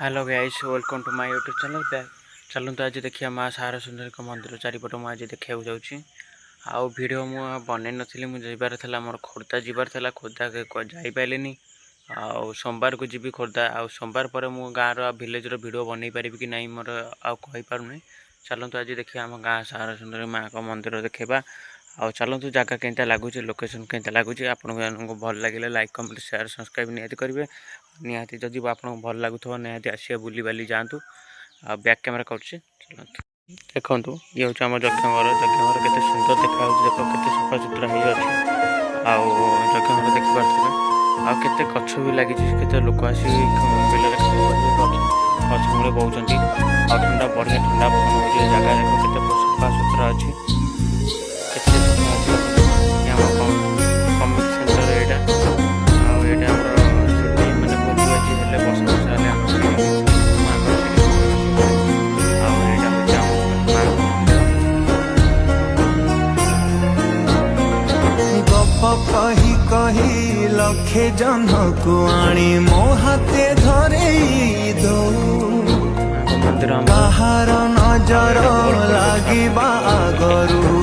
hello guys welcome to my YouTube channel चलते आज देखिए माँ सारा सुंदर मंदिर चारिपट मुझे देखा जाऊँगी आउ भिडियो मुझे बनई नी मुझे जबार मोर खोर्धा जबार खोर्धा जापारे आउ सोमवार को जी खोर्धा आउ सोमवार पर मु गाँव भिलेजर भिडियो बनई पारि कि नहीं मोर आईपारे चलतु आज देखिए आम गाँ सारा सुंदर माँ का मंदिर देखा आउ चलतु जगह केंता लगुच लोकेशन केंता लगुच आपको भल लगे लाइक कमेंट शेयर सब्सक्राइब निहाती करेंगे निहाती जदि आपको भल लगुव निहाती आसिए बुली बाली जातु आ बैक कैमेरा कर चलतु देखु ये हूँ आम यज्ञर केते सुंदर देखा देख के सफा सुतरा हो यज्ञर देखिपे आते गछ भी लगी के लोक आसी बिल गछ मूले बहुत ठंडा बढ़िया ठंडा पवन हो जगह देख के सफा सुतरा अच्छी कही कही लखे जन को आनी मो हाथे धरे दो बाहर नजर लागिबा आगरू